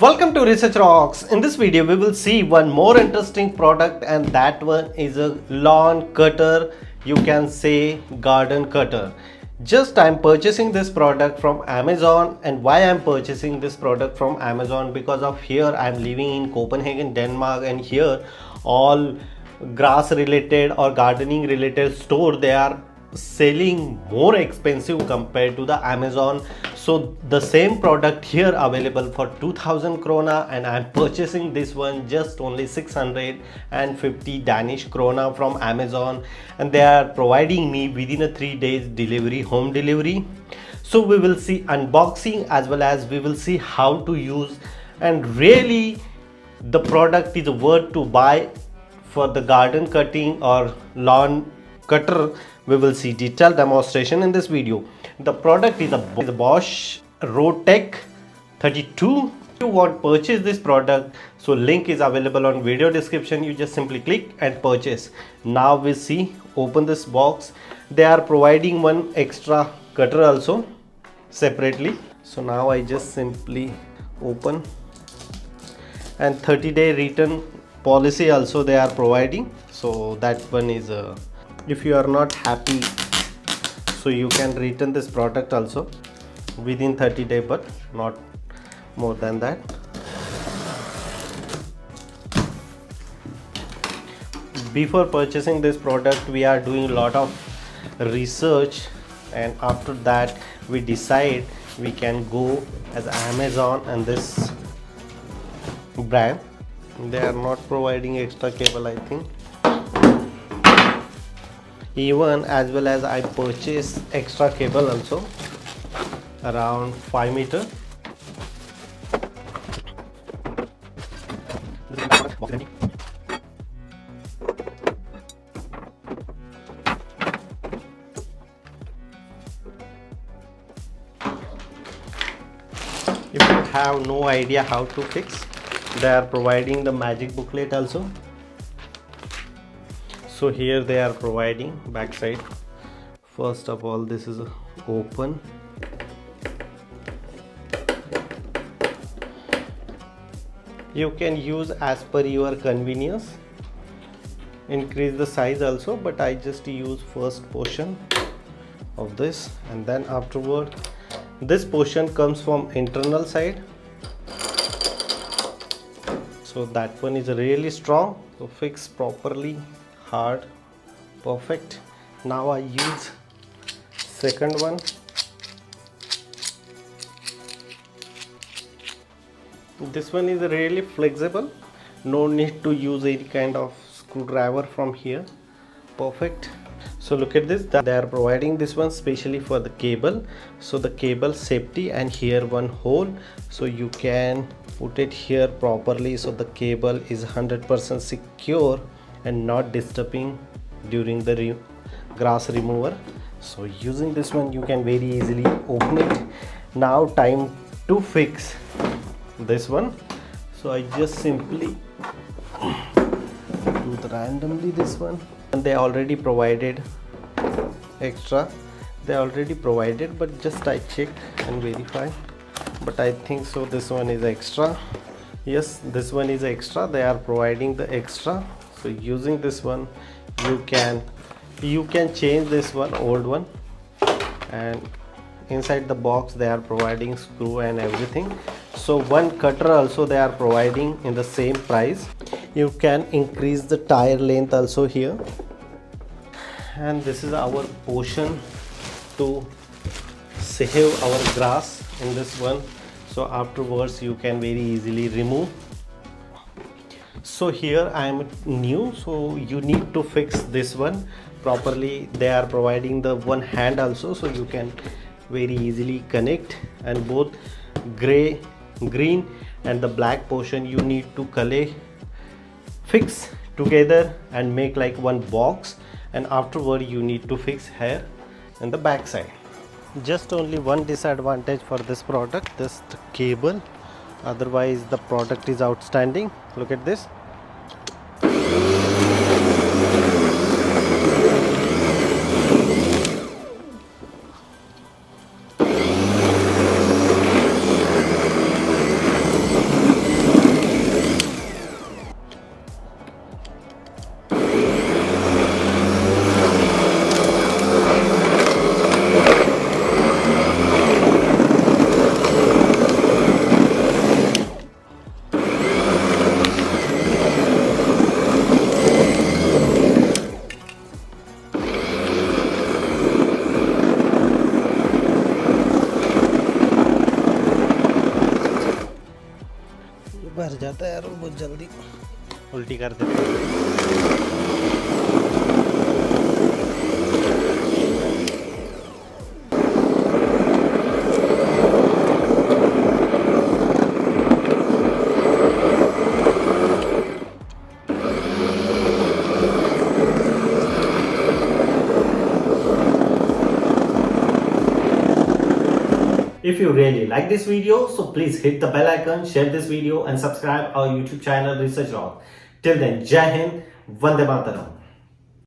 Welcome to Research Rocks. In this video we will see one more interesting product, and that one is a lawn cutter. You can say garden cutter. Just I'm purchasing this product from Amazon. And why I'm purchasing this product from Amazon? Because of here I'm living in Copenhagen, Denmark, and here all grass related or gardening related store, they are selling more expensive compared to the Amazon. So the same product here available for 2000 krona, and I'm purchasing this one just only 650 Danish krona from Amazon, and they are providing me within a 3 days delivery, home delivery. So we will see unboxing as well as we will see how to use, and really the product is worth to buy for the garden cutting or lawn cutter. We will see detailed demonstration in this video. The product is a Bosch Rotak 32. If you want to purchase this product, so link is available on video description. You just simply click and purchase. Now we see, open this box. They are providing one extra cutter also separately. So now I just simply open, and 30-day return policy also they are providing. So that one is if you are not happy, so you can return this product also within 30 days, but not more than that. Before purchasing this product, we are doing a lot of research, and after that we decide we can go as Amazon and this brand. They are not providing extra cable, I think. Even as well as I purchased extra cable also around 5 meter. If you have no idea how to fix, they are providing the magic booklet also. So here they are providing back side. First of all, this is open. You can use as per your convenience, increase the size also, but I just use first portion of this, and then afterward this portion comes from internal side. So that one is really strong, so fix properly, hard, perfect. Now I use second one. This one is really flexible, no need to use any kind of screwdriver from here, perfect. So look at this, they are providing this one specially for the cable. So the cable safety, and here one hole, so you can put it here properly, so the cable is 100% secure and not disturbing during the grass remover. So using this one you can very easily open it. Now time to fix this one. So I just simply do the randomly this one, and they already provided extra, they already provided, but just I check and verify, but I think so this one is extra. Yes, this one is extra, they are providing the extra. So using this one you can change this one, old one, and inside the box they are providing screw and everything. So one cutter also they are providing in the same price. You can increase the tire length also here, and this is our portion to save our grass in this one. So afterwards you can very easily remove. So here I am new, so you need to fix this one properly. They are providing the one hand also, so you can very easily connect, and both gray, green and the black portion you need to fix together and make like one box, and afterward you need to fix here in the back side. Just only one disadvantage for this product, this cable, otherwise the product is outstanding. Look at this. भर जाता है यार बहुत जल्दी, उल्टी कर देता है। If you really like this video, so please hit the bell icon, share this video and subscribe our YouTube channel Research Rock. Till then, Jai Hind, Vande Mataram.